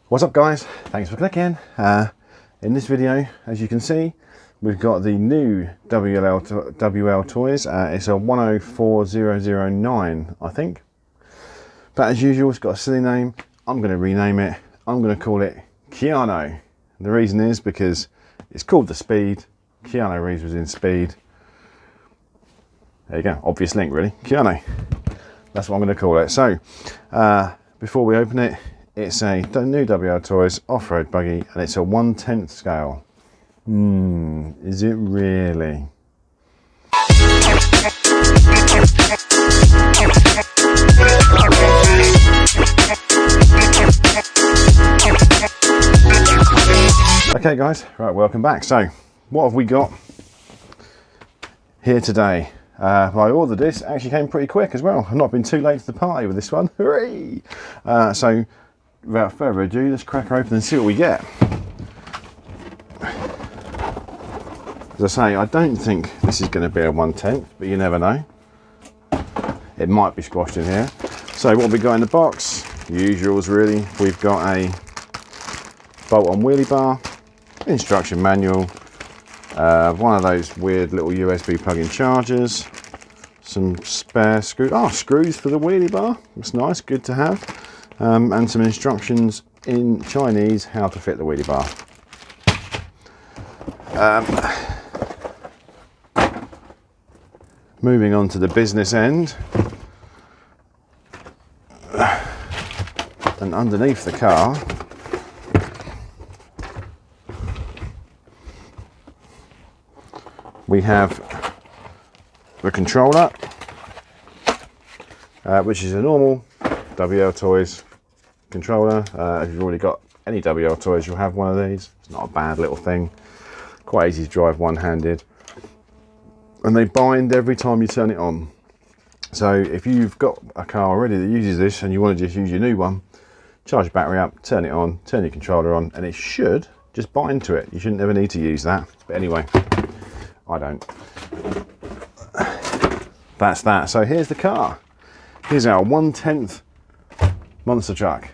What's up guys, thanks for clicking. In this video, as you can see, we've got the new WL toys. It's a 104009 I think, but as usual it's got a silly name. I'm going to rename it. I'm going to call it Keanu. The reason is because it's called the Speed. Keanu Reeves was in Speed. There you go, obvious link really, Keanu. That's what I'm going to call it. So before we open it, it's a new WL Toys off-road buggy and it's a 1/10 scale. Is it really? Okay guys, right, welcome back. So what have we got here today? I ordered this, actually came pretty quick as well. I've not been too late to the party with this one. Hooray! So without further ado, let's crack her open and see what we get. As I say, I don't think this is going to be a 1/10, but you never know. It might be squashed in here. So what have we got in the box? Usuals really. We've got a bolt-on wheelie bar, instruction manual, one of those weird little USB plug-in chargers, some spare screws for the wheelie bar. It's nice, good to have. And some instructions in Chinese how to fit the wheelie bar. Moving on to the business end, and underneath the car we have the controller, which is a normal WL Toys controller. If you've already got any WL Toys, you'll have one of these. It's not a bad little thing, quite easy to drive one-handed, and they bind every time you turn it on. So if you've got a car already that uses this and you want to just use your new one, charge your battery up, turn it on, turn your controller on, and it should just bind to it. You shouldn't ever need to use that, but anyway, I don't. That's that. So here's the car. Here's our 1/10 monster truck.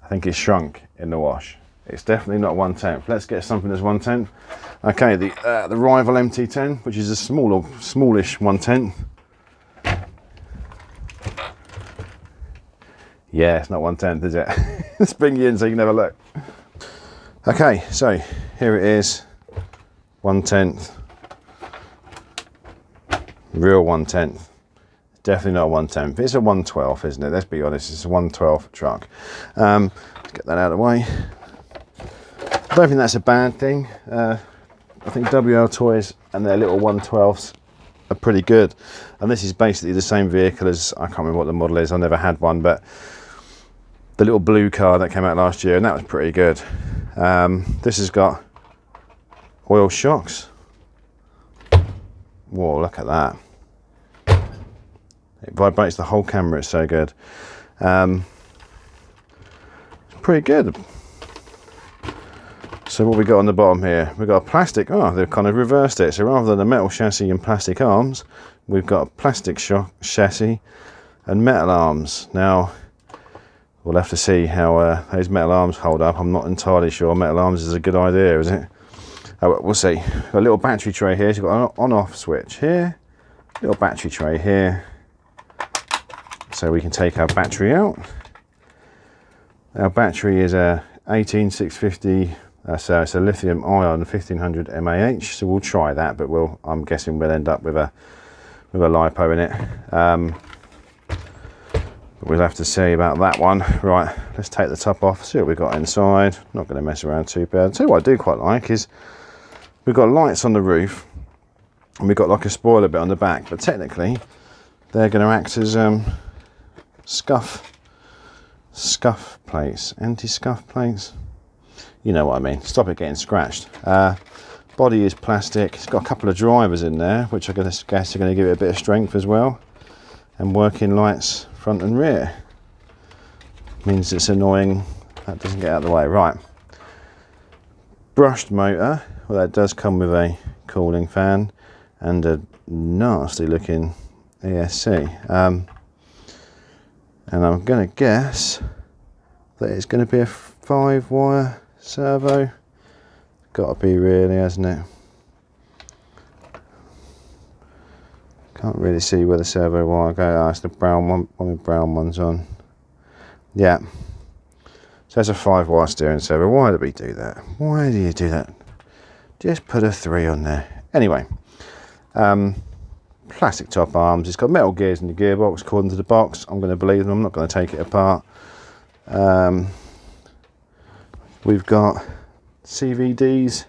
I think it's shrunk in the wash. It's definitely not 1/10. Let's get something that's 1/10. Okay, the rival MT10, which is a smallish 1/10. Yeah, it's not 1/10, is it? Let's bring you in so you can have a look. Okay, so here it is, 1/10, real 1/10. Definitely not a 1/10. It's a 1/12, isn't it? Let's be honest, it's a 1/12 truck. Let's get that out of the way. I don't think that's a bad thing. I think WL Toys and their little 1/12s are pretty good. And this is basically the same vehicle as, I can't remember what the model is, I never had one, but the little blue car that came out last year, and that was pretty good. This has got oil shocks. Whoa, look at that. It vibrates the whole camera, it's so good. It's pretty good. So what we got on the bottom here, we've got a plastic, they've kind of reversed it. So rather than a metal chassis and plastic arms, we've got a plastic chassis and metal arms. Now, we'll have to see how those metal arms hold up. I'm not entirely sure metal arms is a good idea, is it? We'll see. A little battery tray here, so you've got an on-off switch here, little battery tray here, so we can take our battery out. Our battery is a 18650, so it's a lithium ion 1500 mAh, so we'll try that, but I'm guessing we'll end up with a LiPo in it. We'll have to see about that one. Right, let's take the top off, see what we've got inside. Not going to mess around too bad. Tell you what I do quite like is we've got lights on the roof and we've got like a spoiler bit on the back, but technically they're going to act as scuff plates, anti-scuff plates. You know what I mean. Stop it getting scratched. Body is plastic. It's got a couple of drivers in there, which I guess are going to give it a bit of strength as well. And working lights front and rear. Means it's annoying that doesn't get out of the way. Right. Brushed motor. Well, that does come with a cooling fan and a nasty looking ESC. And I'm going to guess that it's going to be a 5-wire servo. Got to be, really, hasn't it? Can't really see where the servo wire goes. Oh, it's the brown one with brown ones on. Yeah. So that's a 5-wire steering servo. Why do we do that? Why do you do that? Just put a 3 on there. Anyway, plastic top arms. It's got metal gears in the gearbox according to the box. I'm going to believe them. I'm not going to take it apart. We've got CVDs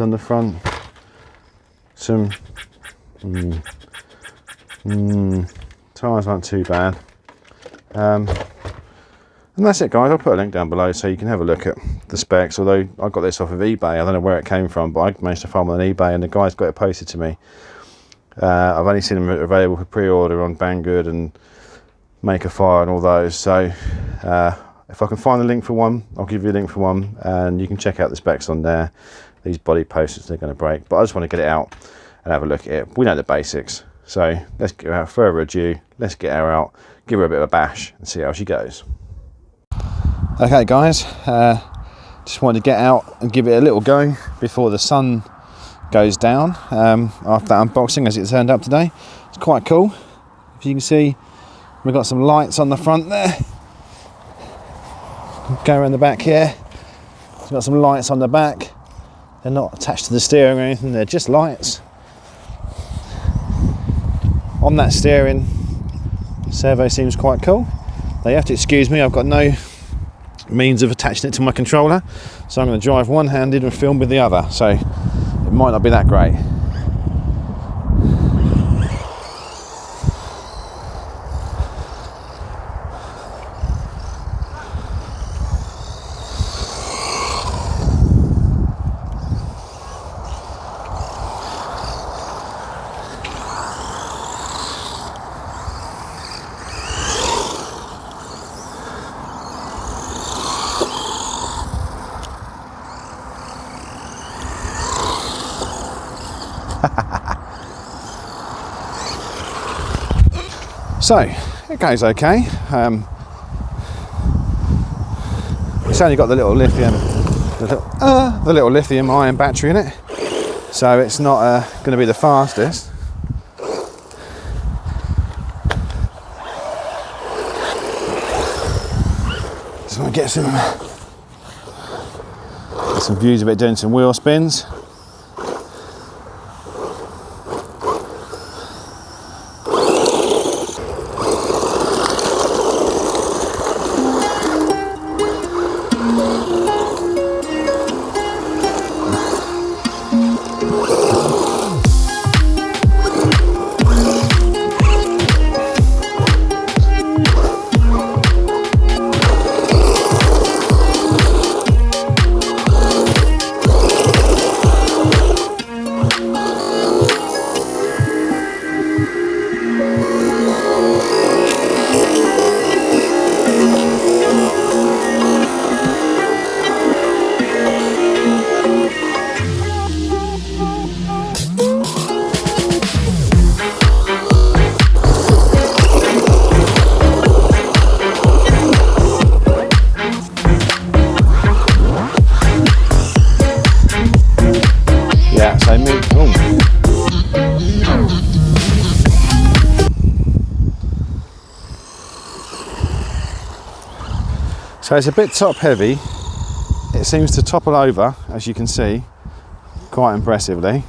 on the front. Some tyres aren't too bad. And that's it, guys. I'll put a link down below so you can have a look at the specs. Although I got this off of eBay, I don't know where it came from, but I managed to find one on eBay and the guy's got it posted to me. I've only seen them available for pre-order on Banggood and Make a Fire and all those. So if I can find the link for one, I'll give you a link for one, and you can check out the specs on there. These body posters, they're going to break, but I just want to get it out and have a look at it. We know the basics, so let's get without further ado, let's get her out, give her a bit of a bash and see how she goes. Okay guys, just wanted to get out and give it a little go before the sun goes down after that unboxing as it turned up today. It's quite cool. If you can see, we've got some lights on the front there. Go around the back here. It's got some lights on the back. They're not attached to the steering or anything, they're just lights. On that steering, servo seems quite cool. Now you have to excuse me, I've got no means of attaching it to my controller, so I'm going to drive one-handed and film with the other, so it might not be that great. So it goes okay. It's only got the little lithium ion battery in it, so it's not going to be the fastest. So I get some views of it doing some wheel spins. So it's a bit top heavy. It seems to topple over, as you can see, quite impressively.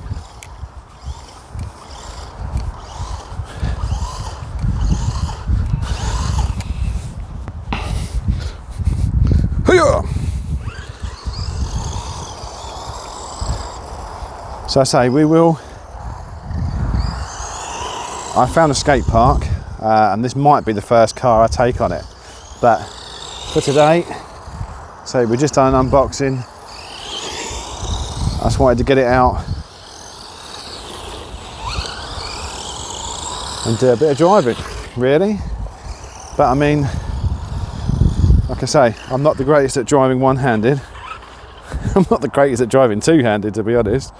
So I say I found a skate park and this might be the first car I take on it, but for today, so we've just done an unboxing. I just wanted to get it out and do a bit of driving, really. But I mean, like I say, I'm not the greatest at driving one-handed. I'm not the greatest at driving two-handed, to be honest.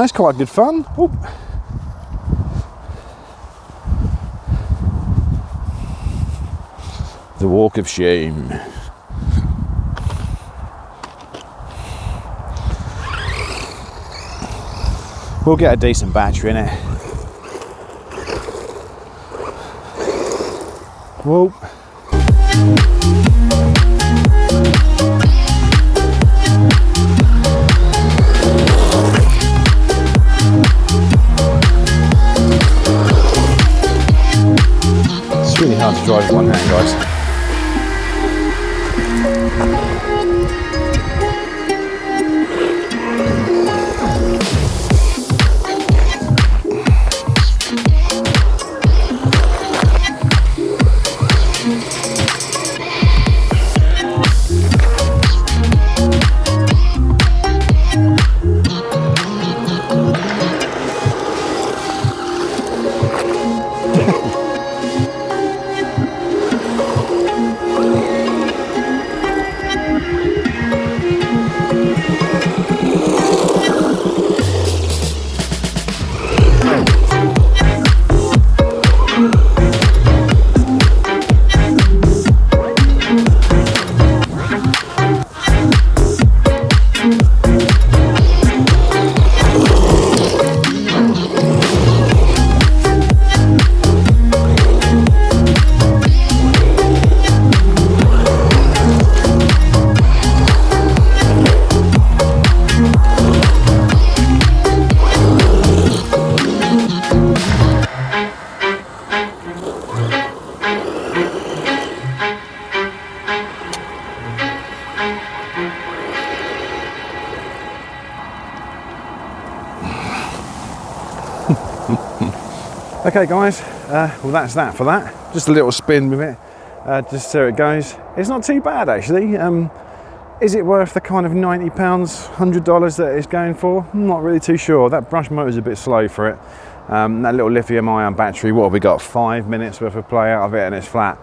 that's quite good fun. Oop. The walk of shame. We'll get a decent battery in it. Whoa. It's really hard to drive with one hand, guys. Okay guys, well that's that for that. Just a little spin with it, just so it goes. It's not too bad actually. Is it worth the kind of £90, $100 that it's going for? I'm not really too sure. That brush motor is a bit slow for it. That little lithium ion battery, what have we got? 5 minutes worth of play out of it and it's flat.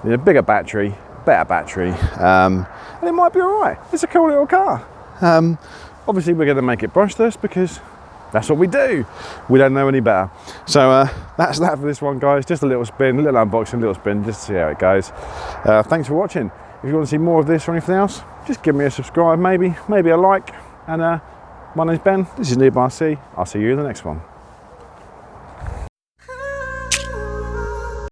A bigger battery, better battery, and it might be alright. It's a cool little car. Obviously we're going to make it brushless because that's what we do. We don't know any better. So that's that for this one, guys. Just a little spin, a little unboxing, a little spin, just to see how it goes. Thanks for watching. If you want to see more of this or anything else, just give me a subscribe, maybe a like. And my name's Ben. This is Noob RC. I'll see you in the next one.